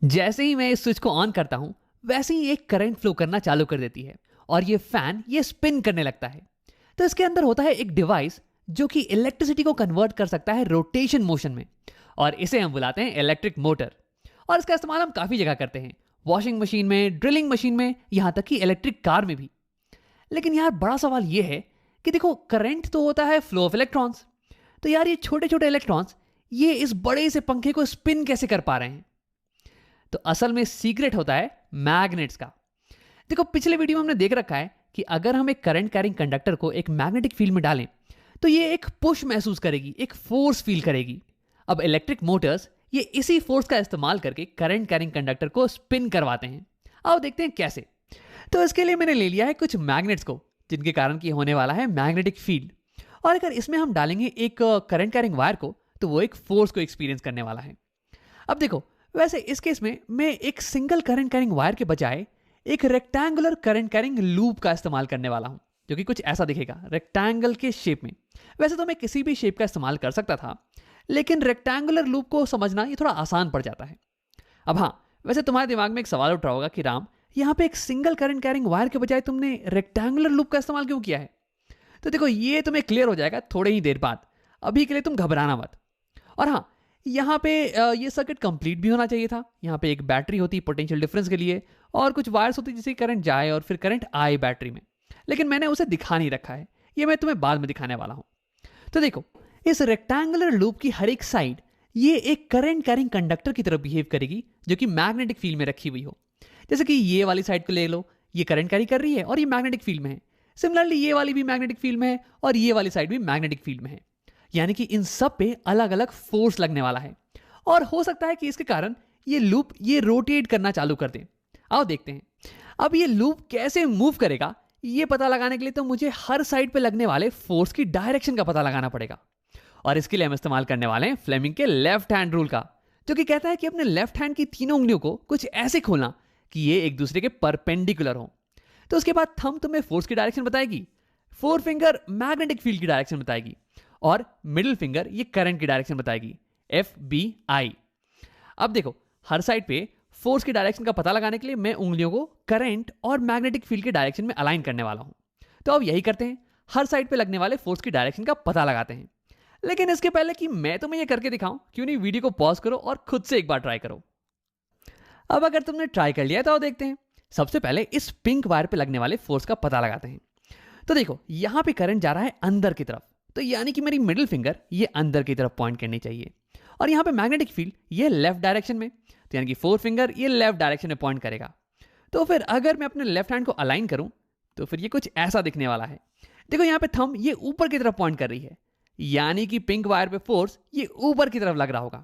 जैसे ही मैं इस स्विच को ऑन करता हूं वैसे ही एक करंट फ्लो करना चालू कर देती है और ये फैन ये स्पिन करने लगता है। तो इसके अंदर होता है एक डिवाइस जो कि इलेक्ट्रिसिटी को कन्वर्ट कर सकता है रोटेशन मोशन में, और इसे हम बुलाते हैं इलेक्ट्रिक मोटर। और इसका इस्तेमाल हम काफ़ी जगह करते हैं, वॉशिंग मशीन में, ड्रिलिंग मशीन में, यहाँ तक कि इलेक्ट्रिक कार में भी। लेकिन यार बड़ा सवाल ये है कि देखो, करंट तो होता है फ्लो ऑफ इलेक्ट्रॉन्स, तो यार ये छोटे छोटे इलेक्ट्रॉन्स ये इस बड़े से पंखे को स्पिन कैसे कर पा रहे हैं? तो असल में सीक्रेट होता है मैग्नेट्स का। देखो, पिछले वीडियो में हमने देख रखा है कि अगर हम एक करंट कैरिंग कंडक्टर को एक मैग्नेटिक फील्ड में डालें तो ये एक पुश महसूस करेगी, एक फोर्स फील करेगी। अब इलेक्ट्रिक मोटर्स ये इसी फोर्स का इस्तेमाल करके करंट कैरिंग कंडक्टर को स्पिन करवाते हैं। आओ देखते हैं कैसे। तो इसके लिए मैंने ले लिया है कुछ मैग्नेट्स को, जिनके कारण की होने वाला है मैग्नेटिक फील्ड। और अगर इसमें हम डालेंगे एक करंट कैरिंग वायर को तो वो एक फोर्स को एक्सपीरियंस करने वाला है। अब देखो, वैसे इस केस में मैं एक सिंगल करंट कैरिंग वायर के बजाय एक रेक्टेंगुलर करंट कैरिंग लूप का इस्तेमाल करने वाला हूं, जो कि कुछ ऐसा दिखेगा रेक्टेंगल के शेप में। वैसे तो मैं किसी भी शेप का इस्तेमाल कर सकता था, लेकिन रेक्टेंगुलर लूप को समझना ये थोड़ा आसान पड़ जाता है। अब हाँ, वैसे तुम्हारे दिमाग में एक सवाल उठ रहा होगा कि राम, यहाँ पे एक सिंगल करंट कैरिंग वायर के बजाय तुमने रेक्टेंगुलर लूप का इस्तेमाल क्यों किया है? तो देखो, ये तुम्हें क्लियर हो जाएगा थोड़े ही देर बाद। अभी के लिए तुम घबराना मत। और हाँ, यहाँ पे ये सर्किट कंप्लीट भी होना चाहिए था। यहाँ पे एक बैटरी होती पोटेंशियल डिफरेंस के लिए, और कुछ वायर्स होती जिससे करंट जाए और फिर करंट आए बैटरी में, लेकिन मैंने उसे दिखा नहीं रखा है। ये मैं तुम्हें बाद में दिखाने वाला हूँ। तो देखो, इस रेक्टेंगुलर लूप की हर एक साइड ये एक करंट कैरिंग कंडक्टर की तरह बिहेव करेगी, जो कि मैग्नेटिक फील्ड में रखी हुई हो। जैसे कि ये वाली साइड को ले लो, ये करंट कैरी कर रही है और ये मैग्नेटिक फील्ड में है। सिमिलरली ये वाली भी मैग्नेटिक फील्ड में है और ये वाली साइड भी मैग्नेटिक फील्ड में है। यानी कि इन सब पे अलग अलग फोर्स लगने वाला है, और हो सकता है कि इसके कारण ये लूप ये रोटेट करना चालू कर दे। आओ देखते हैं। अब ये लूप कैसे मूव करेगा, ये पता लगाने के लिए तो मुझे हर साइड पे लगने वाले फोर्स की डायरेक्शन का पता लगाना पड़ेगा। और इसके लिए हम इस्तेमाल करने वाले हैं फ्लेमिंग के लेफ्ट हैंड रूल का, जो कि कहता है कि अपने लेफ्ट हैंड की तीनों उंगलियों को कुछ ऐसे खोलना कि ये एक दूसरे के परपेंडिकुलर हो। तो उसके बाद थंब तुम्हें फोर्स की डायरेक्शन बताएगी, फोर फिंगर मैग्नेटिक फील्ड की डायरेक्शन बताएगी, और मिडिल फिंगर ये करंट की डायरेक्शन बताएगी, FBI। अब देखो, हर साइड पे फोर्स की डायरेक्शन का पता लगाने के लिए मैं उंगलियों को करंट और मैग्नेटिक फील्ड के डायरेक्शन में अलाइन करने वाला हूं। तो अब यही करते हैं, हर साइड पे लगने वाले फोर्स की डायरेक्शन का पता लगाते हैं। लेकिन इसके पहले कि मैं तुम्हें ये करके दिखाऊं, क्यों नहीं वीडियो को पॉज करो और खुद से एक बार ट्राई करो। अब अगर तुमने ट्राई कर लिया तो आओ देखते हैं। सबसे पहले इस पिंक वायर पे लगने वाले फोर्स का पता लगाते हैं। तो देखो, यहां पे करंट जा रहा है अंदर की तरफ, तो यानी कि मेरी मिडिल फिंगर ये अंदर की तरफ पॉइंट करनी चाहिए। और यहाँ पे मैग्नेटिक फील्ड ये लेफ्ट डायरेक्शन में, तो यानी कि फोर फिंगर ये लेफ्ट डायरेक्शन में पॉइंट करेगा। तो फिर अगर मैं अपने लेफ्ट हैंड को अलाइन करूं तो फिर ये कुछ ऐसा दिखने वाला है। देखो, यहाँ पे थंब ये ऊपर की तरफ पॉइंट कर रही है, यानी कि पिंक वायर पे फोर्स ये ऊपर की तरफ लग रहा होगा।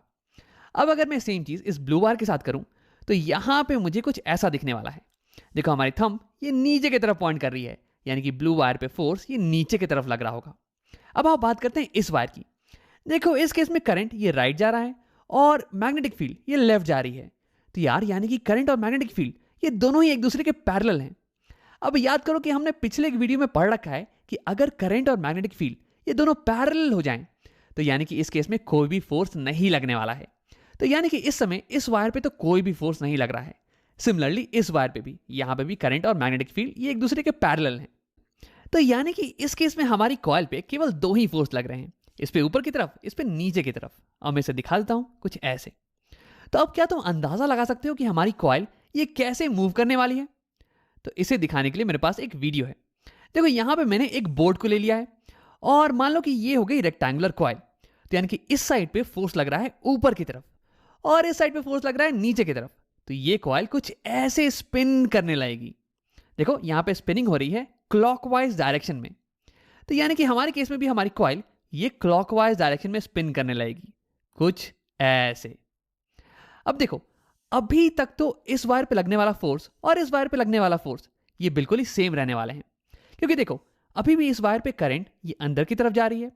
अब अगर मैं सेम चीज इस ब्लू वायर के साथ करूं तो यहाँ पे मुझे कुछ ऐसा दिखने वाला है। देखो, हमारी थंब ये नीचे की तरफ पॉइंट कर रही है, यानी कि ब्लू वायर पे फोर्स ये नीचे की तरफ लग रहा होगा। अब आप बात करते हैं इस वायर की। देखो, इस केस में करंट ये राइट जा रहा है और मैग्नेटिक फील्ड ये लेफ्ट जा रही है। तो यार, यानी कि करंट और मैग्नेटिक फील्ड ये दोनों ही एक दूसरे के पैरेलल हैं। अब याद करो कि हमने पिछले एक वीडियो में पढ़ रखा है कि अगर करंट और मैग्नेटिक फील्ड ये दोनों पैरेलल हो जाएं तो यानी कि इस केस में कोई भी फोर्स नहीं लगने वाला है। तो यानी कि इस समय इस वायर पे तो कोई भी फोर्स नहीं लग रहा है। सिमिलरली इस वायर पे भी, यहाँ पे भी करंट और मैग्नेटिक फील्ड ये एक दूसरे के पैरेलल हैं। तो यानी कि इस केस में हमारी कॉइल पे केवल दो ही फोर्स लग रहे हैं, इस पे ऊपर की तरफ, इस पे नीचे की तरफ। अब मैं इसे दिखा देता हूं कुछ ऐसे। तो अब क्या तुम अंदाजा लगा सकते हो कि हमारी कॉइल ये कैसे मूव करने वाली है? तो इसे दिखाने के लिए मेरे पास एक वीडियो है। देखो, यहां पे मैंने एक बोर्ड को ले लिया है और मान लो कि ये हो गई रेक्टेंगुलर कॉइल। तो यानी कि इस साइड पे फोर्स लग रहा है ऊपर की तरफ और इस साइड पे फोर्स लग रहा है नीचे की तरफ। तो ये कॉइल कुछ ऐसे स्पिन करने लगेगी। देखो, यहां पे स्पिनिंग हो रही है क्लॉकवाइज डायरेक्शन में। तो यानी कि हमारे केस में भी हमारी कॉइल ये क्लॉकवाइज डायरेक्शन में स्पिन करने लगेगी, कुछ ऐसे। अब देखो, अभी तक तो इस वायर पे लगने वाला फोर्स और इस वायर पे लगने वाला फोर्स ये बिल्कुल ही सेम रहने वाले हैं, क्योंकि देखो, अभी भी इस वायर पे करंट ये अंदर की तरफ जा रही है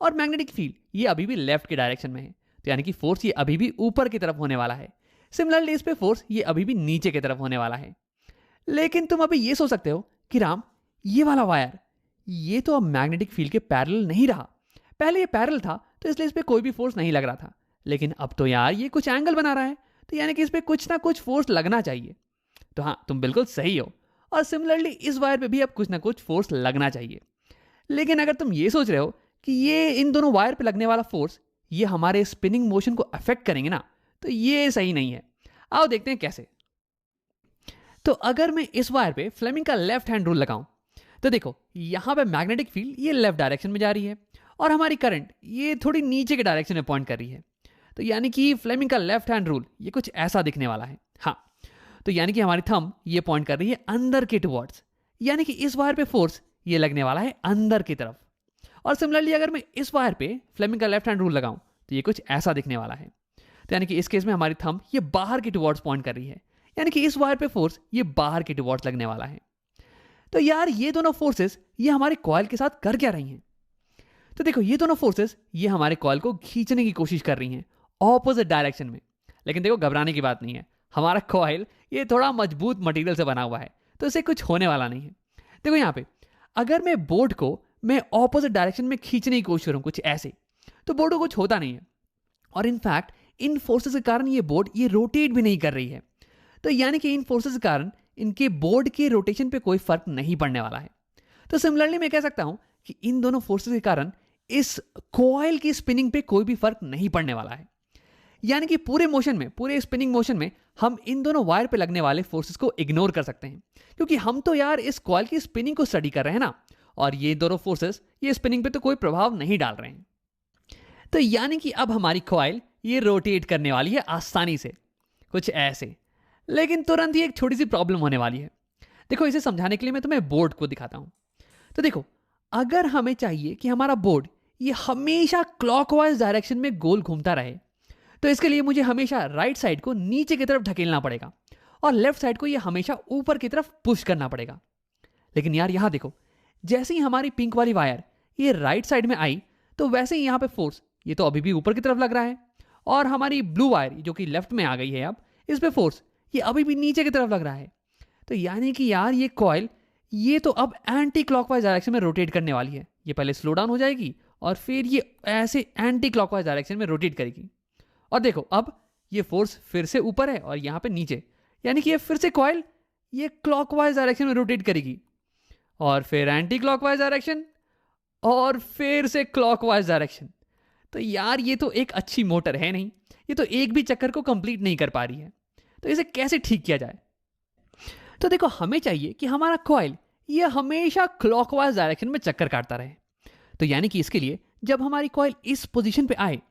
और मैग्नेटिक फील्ड ये अभी भी लेफ्ट के डायरेक्शन में है। तो यानी कि फोर्स ये अभी भी ऊपर की तरफ होने वाला है। सिमिलरली इस पे फोर्स ये अभी भी नीचे की तरफ होने वाला है। लेकिन तुम अभी ये सोच सकते हो कि राम, ये वाला वायर ये तो अब मैग्नेटिक फील्ड के पैरेलल नहीं रहा। पहले ये पैरेलल था तो इसलिए इस पे कोई भी फोर्स नहीं लग रहा था, लेकिन अब तो यार ये कुछ एंगल बना रहा है। तो यानी कि इस पर कुछ ना कुछ फोर्स लगना चाहिए। तो हाँ, तुम बिल्कुल सही हो। और सिमिलरली इस वायर पे भी अब कुछ ना कुछ फोर्स लगना चाहिए। लेकिन अगर तुम ये सोच रहे हो कि ये इन दोनों वायर पे लगने वाला फोर्स ये हमारे स्पिनिंग मोशन को अफेक्ट करेंगे ना, तो ये सही नहीं है। आओ देखते हैं कैसे। तो अगर मैं इस वायर पे फ्लेमिंग का लेफ्ट हैंड रूल लगाऊं, तो देखो यहां पे मैग्नेटिक फील्ड ये लेफ्ट डायरेक्शन में जा रही है और हमारी करंट ये थोड़ी नीचे के डायरेक्शन में पॉइंट कर रही है। तो यानी कि फ्लेमिंग का लेफ्ट हैंड रूल ये कुछ ऐसा दिखने वाला है। हाँ, तो यानी कि हमारी थंब ये पॉइंट कर रही है अंदर के टुवर्ड्स, यानी कि इस वायर पे फोर्स ये लगने वाला है अंदर की तरफ। और सिमिलरली अगर मैं इस वायर पे फ्लेमिंग का लेफ्ट हैंड रूल लगाऊं, तो ये कुछ ऐसा दिखने वाला है। तो यानी कि इस केस में हमारी थंब ये बाहर की टुवर्ड्स पॉइंट कर रही है, यानी कि इस वायर पे फोर्स ये बाहर की टुवर्ड्स लगने वाला है। तो यार ये दोनों फोर्सेस ये हमारे कॉइल के साथ कर क्या रही हैं? तो देखो ये दोनों फोर्सेस ये हमारे कॉइल को खींचने की कोशिश कर रही हैं ऑपोजिट डायरेक्शन में। लेकिन देखो घबराने की बात नहीं है, हमारा कॉइल ये थोड़ा मजबूत मटेरियल से बना हुआ है, तो इसे कुछ होने वाला नहीं है। देखो यहाँ पे अगर मैं बोर्ड को मैं ऑपोजिट डायरेक्शन में खींचने की कोशिश करूँ कुछ ऐसे, तो बोर्ड को कुछ होता नहीं है। और इनफैक्ट इन फोर्सेस के कारण ये बोर्ड ये रोटेट भी नहीं कर रही है। तो यानी कि इन फोर्सेस के कारण इनके बोर्ड के रोटेशन पे कोई फर्क नहीं पड़ने वाला है। तो सिमिलरली मैं कह सकता हूं कि इन दोनों फोर्सेस के कारण इस कॉइल की स्पिनिंग पे कोई भी फर्क नहीं पड़ने वाला है। यानी कि पूरे मोशन में, पूरे स्पिनिंग मोशन में हम इन दोनों वायर पे लगने वाले फोर्सेस को इग्नोर कर सकते हैं, क्योंकि हम तो यार इस कॉइल की स्पिनिंग को स्टडी कर रहे हैं ना, और ये दोनों फोर्सेस ये स्पिनिंग पे तो कोई प्रभाव नहीं डाल रहे हैं। तो यानी कि अब हमारी कॉइल ये रोटेट करने वाली है आसानी से, कुछ ऐसे। लेकिन तुरंत ही एक छोटी सी प्रॉब्लम होने वाली है। देखो इसे समझाने के लिए मैं तुम्हें बोर्ड को दिखाता हूं। तो देखो अगर हमें चाहिए कि हमारा बोर्ड ये हमेशा क्लॉकवाइज डायरेक्शन में गोल घूमता रहे, तो इसके लिए मुझे हमेशा राइट साइड को नीचे की तरफ ढकेलना पड़ेगा और लेफ्ट साइड को ये हमेशा ऊपर की तरफ पुश करना पड़ेगा। लेकिन यार यहां देखो, जैसे ही हमारी पिंक वाली वायर ये राइट साइड में आई, तो वैसे ही यहां पे फोर्स ये तो अभी भी ऊपर की तरफ लग रहा है, और हमारी ब्लू वायर जो कि लेफ्ट में आ गई है अब, इस पे फोर्स ये अभी भी नीचे की तरफ लग रहा है। तो यानी कि यार ये कॉइल ये तो अब एंटी क्लॉकवाइज डायरेक्शन में रोटेट करने वाली है। ये पहले स्लो डाउन हो जाएगी और फिर ये ऐसे एंटी क्लॉकवाइज डायरेक्शन में रोटेट करेगी। और देखो अब ये फोर्स फिर से ऊपर है और यहाँ पे नीचे, यानी कि ये फिर से कॉइल ये क्लॉकवाइज डायरेक्शन में रोटेट करेगी और फिर एंटी क्लॉकवाइज डायरेक्शन और फिर से क्लॉकवाइज डायरेक्शन। तो यार ये तो एक अच्छी मोटर है नहीं, ये तो एक भी चक्कर को कंप्लीट नहीं कर पा रही है। तो इसे कैसे ठीक किया जाए? तो देखो हमें चाहिए कि हमारा कॉइल ये हमेशा क्लॉकवाइज डायरेक्शन में चक्कर काटता रहे। तो यानी कि इसके लिए जब हमारी कॉइल इस पोजीशन पे आए,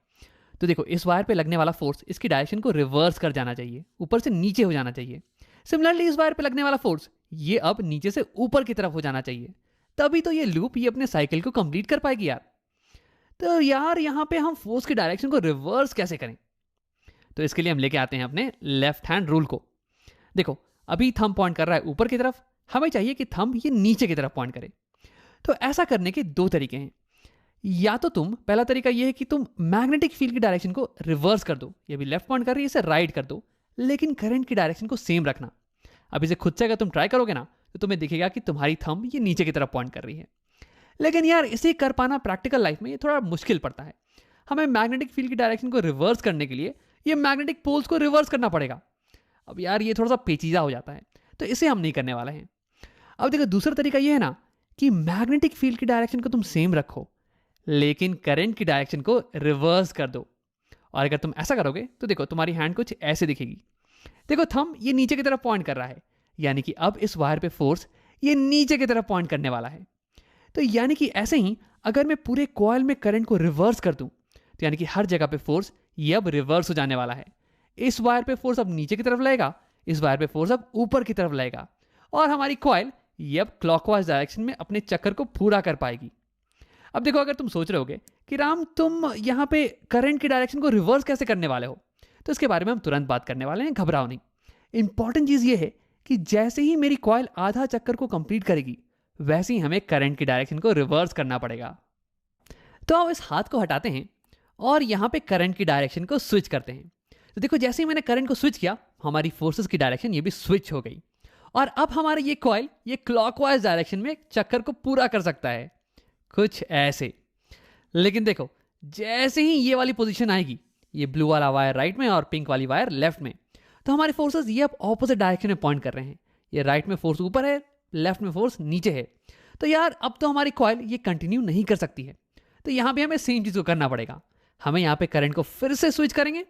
तो देखो इस वायर पे लगने वाला फोर्स इसकी डायरेक्शन को रिवर्स कर जाना चाहिए, ऊपर से नीचे हो जाना चाहिए। सिमिलरली इस वायर पे लगने वाला फोर्स ये अब नीचे से ऊपर की तरफ हो जाना चाहिए, तभी तो ये लूप ये अपने साइकिल को कंप्लीट कर पाएगी यार। तो यार यहाँ पे हम फोर्स की डायरेक्शन को रिवर्स कैसे करें? तो इसके लिए हम लेके आते हैं अपने लेफ्ट हैंड रूल को। देखो अभी थंब पॉइंट कर रहा है ऊपर की तरफ, हमें चाहिए कि थंब ये नीचे की तरफ पॉइंट करे। तो ऐसा करने के दो तरीके हैं। या तो पहला तरीका यह है कि तुम मैग्नेटिक फील्ड की डायरेक्शन को रिवर्स कर दो, ये भी लेफ्ट पॉइंट कर रही है इसे राइट कर दो, लेकिन करंट की डायरेक्शन को सेम रखना। अब इसे खुद से अगर तुम ट्राई करोगे ना, तो तुम्हें दिखेगा कि तुम्हारी थंब ये नीचे की तरफ पॉइंट कर रही है। लेकिन यार इसे कर पाना प्रैक्टिकल लाइफ में ये थोड़ा मुश्किल पड़ता है। हमें मैग्नेटिक फील्ड की डायरेक्शन को रिवर्स करने के लिए ये मैग्नेटिक पोल्स को रिवर्स करना पड़ेगा। अब यार ये थोड़ा सा पेचीदा हो जाता है, तो इसे हम नहीं करने वाले हैं। अब देखो दूसरा तरीका ये है ना कि मैग्नेटिक फील्ड की डायरेक्शन को तुम सेम रखो, लेकिन करंट की डायरेक्शन को रिवर्स कर दो। और अगर तुम ऐसा करोगे तो देखो तुम्हारी हैंड कुछ ऐसे दिखेगी। देखो थंब ये नीचे की तरफ पॉइंट कर रहा है, यानी कि अब इस वायर पे फोर्स ये नीचे की तरफ पॉइंट करने वाला है। तो यानी कि ऐसे ही अगर मैं पूरे कॉइल में करंट को रिवर्स कर दूं, तो यानी कि हर जगह पे फोर्स ये अब रिवर्स हो जाने वाला है। इस वायर पे फोर्स अब नीचे की तरफ लगेगा, इस वायर पे फोर्स अब ऊपर की तरफ लगेगा, और हमारी कॉइल ये अब क्लॉकवाइज डायरेक्शन में अपने चक्कर को पूरा कर पाएगी। अब देखो अगर तुम सोच रहे होगे कि राम तुम यहाँ पे करंट की डायरेक्शन को रिवर्स कैसे करने वाले हो, तो इसके बारे में हम तुरंत बात करने वाले हैं, घबराओ नहीं। इंपॉर्टेंट चीज ये है कि जैसे ही मेरी कॉइल आधा चक्कर को कंप्लीट करेगी, वैसे ही हमें करंट की डायरेक्शन को रिवर्स करना पड़ेगा। तो अब इस हाथ को हटाते हैं और यहाँ पे करंट की डायरेक्शन को स्विच करते हैं। तो देखो जैसे ही मैंने करंट को स्विच किया, हमारी फोर्सेस की डायरेक्शन ये भी स्विच हो गई, और अब हमारा ये कॉइल ये क्लॉकवाइज डायरेक्शन में चक्कर को पूरा कर सकता है, कुछ ऐसे। लेकिन देखो जैसे ही ये वाली पोजीशन आएगी, ये ब्लू वाला वायर राइट में और पिंक वाली वायर लेफ्ट में, तो हमारे फोर्सेस ये अब ऑपोजिट डायरेक्शन में पॉइंट कर रहे हैं। ये राइट में फोर्स ऊपर है, लेफ्ट में फोर्स नीचे है। तो यार अब तो हमारी कॉइल ये कंटिन्यू नहीं कर सकती है। तो यहाँ पे हमें सेम चीज़ को करना पड़ेगा। हमें यहाँ पे करंट को फिर से स्विच करेंगे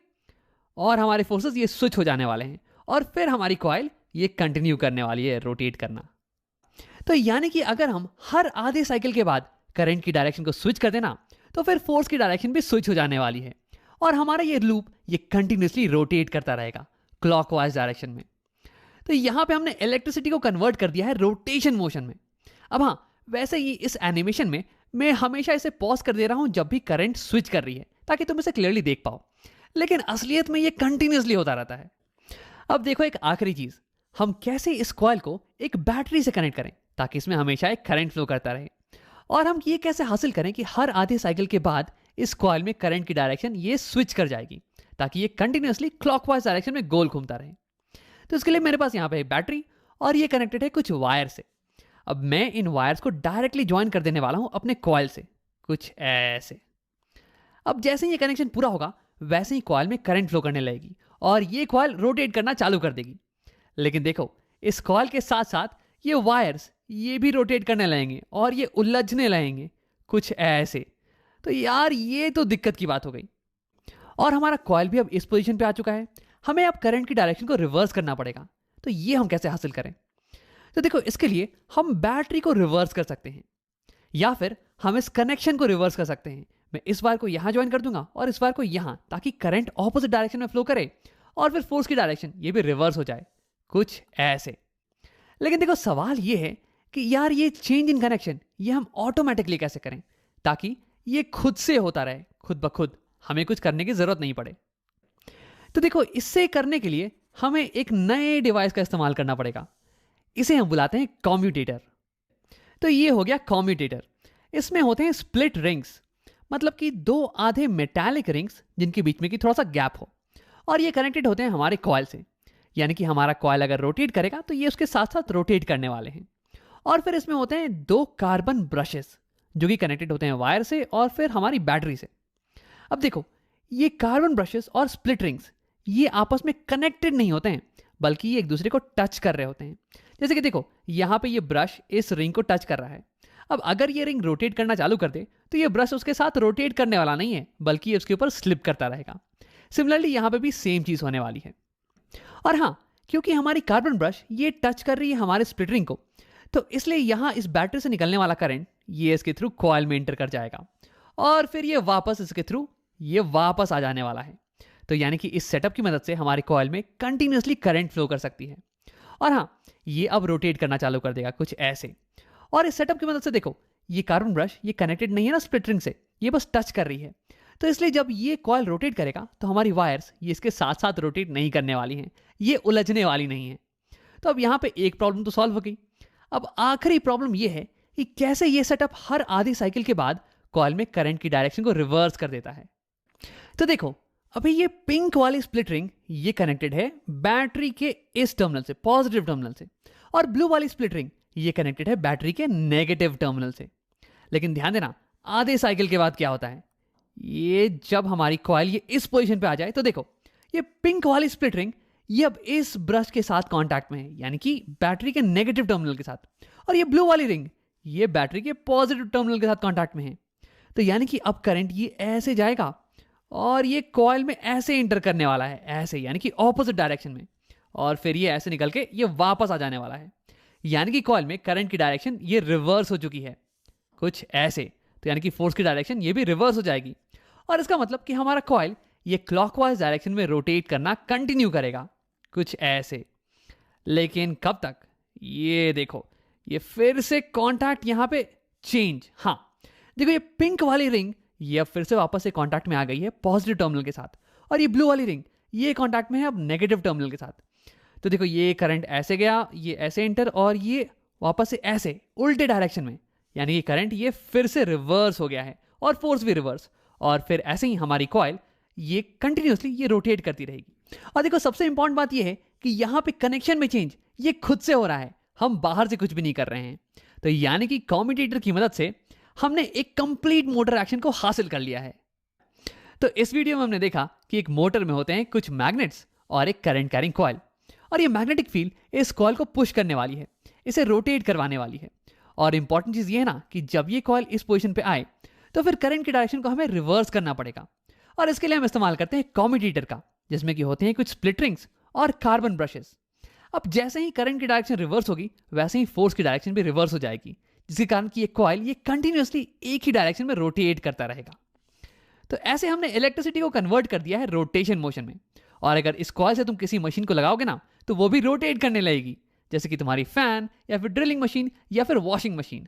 और हमारे फोर्सेस ये स्विच हो जाने वाले हैं और फिर हमारी कॉइल ये कंटिन्यू करने वाली है रोटेट करना। तो यानी कि अगर हम हर आधे साइकिल के बाद करंट की डायरेक्शन को स्विच कर देना तो फिर फोर्स की डायरेक्शन भी स्विच हो जाने वाली है और हमारा ये लूप ये कंटिन्यूसली रोटेट करता रहेगा क्लॉकवाइज डायरेक्शन में। तो यहाँ पे हमने इलेक्ट्रिसिटी को कन्वर्ट कर दिया है रोटेशन मोशन में। अब हाँ, वैसे ही इस एनिमेशन में मैं हमेशा इसे पॉज कर दे रहा हूँ जब भी करंट स्विच कर रही है ताकि तुम इसे क्लियरली देख पाओ, लेकिन असलियत में ये कंटिन्यूसली होता रहता है। अब देखो एक आखिरी चीज, हम कैसे इस कॉइल को एक बैटरी से कनेक्ट करें ताकि इसमें हमेशा एक करंट फ्लो करता रहे, और हम ये कैसे हासिल करें कि हर आधे साइकिल के बाद इस कॉइल में करंट की डायरेक्शन ये स्विच कर जाएगी ताकि ये कंटिन्यूसली क्लॉकवाइज डायरेक्शन में गोल घूमता रहे। तो इसके लिए मेरे पास यहाँ पे एक बैटरी और ये कनेक्टेड है कुछ वायर से। अब मैं इन वायर्स को डायरेक्टली ज्वाइन कर देने वाला हूँ अपने कॉइल से, कुछ ऐसे। अब जैसे ही ये कनेक्शन पूरा होगा वैसे ही कॉइल में करंट फ्लो करने लगेगी और ये कॉइल रोटेट करना चालू कर देगी। लेकिन देखो इस कॉइल के साथ साथ ये वायर्स ये भी रोटेट करने लगेंगे और ये उलझने लगेंगे कुछ ऐसे। तो यार ये तो दिक्कत की बात हो गई और हमारा कॉइल भी अब इस पोजीशन पे आ चुका है। हमें अब करंट की डायरेक्शन को रिवर्स करना पड़ेगा। तो ये हम कैसे हासिल करें? तो देखो इसके लिए हम बैटरी को रिवर्स कर सकते हैं या फिर हम इस कनेक्शन को रिवर्स कर सकते हैं। मैं इस वायर को यहां ज्वाइन कर दूंगा और इस वायर को यहां, ताकि करंट ऑपोजिट डायरेक्शन में फ्लो करे और फिर फोर्स की डायरेक्शन ये भी रिवर्स हो जाए कुछ ऐसे। लेकिन देखो सवाल ये है कि यार ये चेंज इन कनेक्शन ये हम ऑटोमेटिकली कैसे करें ताकि ये खुद से होता रहे, खुद ब खुद, हमें कुछ करने की जरूरत नहीं पड़े। तो देखो इससे करने के लिए हमें एक नए डिवाइस का इस्तेमाल करना पड़ेगा। इसे हम बुलाते हैं कॉम्यूटेटर। तो ये हो गया कॉम्यूटेटर। इसमें होते हैं स्प्लिट रिंग्स, मतलब कि दो आधे मेटालिक रिंग्स जिनके बीच में की थोड़ा सा गैप हो, और ये कनेक्टेड होते हैं हमारे कॉइल से। यानी कि हमारा कॉइल अगर रोटेट करेगा तो ये उसके साथ साथ रोटेट करने वाले हैं। और फिर इसमें होते हैं दो कार्बन ब्रशेस जो कि कनेक्टेड होते हैं वायर से और फिर हमारी बैटरी से। अब देखो ये कार्बन ब्रशेस और स्प्लिट रिंग्स ये आपस में कनेक्टेड नहीं होते हैं, बल्कि ये एक दूसरे को टच कर रहे होते हैं। जैसे कि देखो यहाँ पे ये ब्रश इस रिंग को टच कर रहा है। अब अगर ये रिंग रोटेट करना चालू कर दे तो ये ब्रश उसके साथ रोटेट करने वाला नहीं है, बल्कि ये उसके ऊपर स्लिप करता रहेगा। सिमिलरली यहाँ पे भी सेम चीज होने वाली है। और हाँ, क्योंकि हमारी कार्बन ब्रश ये टच कर रही है हमारे स्प्लिट रिंग को, तो इसलिए यहाँ इस बैटरी से निकलने वाला करंट ये इसके थ्रू कॉइल में एंटर कर जाएगा और फिर ये वापस इसके थ्रू ये वापस आ जाने वाला है। तो यानी कि इस सेटअप की मदद से हमारे कॉइल में कंटिन्यूसली करंट फ्लो कर सकती है। और हाँ, ये अब रोटेट करना चालू कर देगा कुछ ऐसे। और इस सेटअप की मदद से देखो ये कार्बन ब्रश ये कनेक्टेड नहीं है ना स्प्लिट रिंग से, ये बस टच कर रही है। तो इसलिए जब ये कॉइल रोटेट करेगा तो हमारी वायर्स ये इसके साथ साथ रोटेट नहीं करने वाली हैं, ये उलझने वाली नहीं है। तो अब यहाँ पे एक प्रॉब्लम तो सॉल्व हो गई। अब आखिरी प्रॉब्लम ये है कि कैसे ये सेटअप हर आधी साइकिल के बाद कॉइल में करंट की डायरेक्शन को रिवर्स कर देता है। तो देखो अभी ये पिंक वाली स्प्लिट रिंग ये कनेक्टेड है बैटरी के इस टर्मिनल से, पॉजिटिव टर्मिनल से, और ब्लू वाली स्प्लिट रिंग ये कनेक्टेड है बैटरी के नेगेटिव टर्मिनल से। लेकिन ध्यान देना आधे साइकिल के बाद क्या होता है, ये जब हमारी कॉइल ये इस पोजीशन पे आ जाए तो देखो ये पिंक वाली स्प्लिट रिंग ये अब इस ब्रश के साथ कांटेक्ट में है, यानी कि बैटरी के नेगेटिव टर्मिनल के साथ, और ये ब्लू वाली रिंग ये बैटरी के पॉजिटिव टर्मिनल के साथ कांटेक्ट में है। तो यानी कि अब करंट ये ऐसे जाएगा और ये कॉइल में ऐसे एंटर करने वाला है, ऐसे, यानी कि ऑपोजिट डायरेक्शन में, और फिर ये ऐसे निकल के ये वापस आ जाने वाला है। यानी कि कॉइल में करंट की डायरेक्शन ये रिवर्स हो चुकी है कुछ ऐसे। तो यानी कि फोर्स की डायरेक्शन ये भी रिवर्स हो जाएगी और इसका मतलब कि हमारा कॉइल ये क्लॉकवाइज डायरेक्शन में रोटेट करना कंटिन्यू करेगा कुछ ऐसे। लेकिन कब तक? ये देखो ये फिर से कांटेक्ट यहाँ पे चेंज। हाँ देखो ये पिंक वाली रिंग ये अब फिर से वापस से कांटेक्ट में आ गई है पॉजिटिव टर्मिनल के साथ, और ये ब्लू वाली रिंग ये कांटेक्ट में है अब नेगेटिव टर्मिनल के साथ। तो देखो ये करंट ऐसे गया, ये ऐसे एंटर, और ये वापस से ऐसे उल्टे डायरेक्शन में, यानी कि करंट ये फिर से रिवर्स हो गया है और फोर्स भी रिवर्स, और फिर ऐसे ही हमारी कॉइल ये कंटिन्यूसली ये रोटेट करती रहेगी। और देखो सबसे इंपॉर्टेंट बात ये है कि यहाँ पे कनेक्शन में चेंज ये खुद से हो रहा है, हम बाहर से कुछ भी नहीं कर रहे हैं। तो यानी कि कॉम्यूटेटर की मदद से हमने एक कंप्लीट मोटर एक्शन को हासिल कर लिया है। तो इस वीडियो में हमने देखा कि एक मोटर में होते हैं कुछ मैग्नेट्स और एक करंट कैरिंग कॉइल। और ये मैग्नेटिक फील्ड इस कॉइल को पुश करने वाली है, इसे रोटेट करवाने वाली है। और इंपॉर्टेंट चीज ये है ना कि जब ये कॉइल इस पोजीशन पे आए तो फिर करंट की डायरेक्शन को हमें रिवर्स करना पड़ेगा। और इसके लिए हम इस्तेमाल करते हैं कॉम्यूटेटर का, जिसमें कि होते हैं कुछ स्प्लिट रिंग्स और कार्बन ब्रशेस। अब जैसे ही करंट की डायरेक्शन रिवर्स होगी वैसे ही फोर्स की डायरेक्शन भी रिवर्स हो जाएगी, जिसके कारण कि ये कॉइल ये कंटिन्यूअसली एक ही डायरेक्शन में रोटेट करता रहेगा। तो ऐसे हमने इलेक्ट्रिसिटी को कन्वर्ट कर दिया है रोटेशन मोशन में। और अगर इस कॉइल से तुम किसी मशीन को लगाओगे ना तो वो भी रोटेट करने लगेगी, जैसे कि तुम्हारी फैन या फिर ड्रिलिंग मशीन या फिर वॉशिंग मशीन।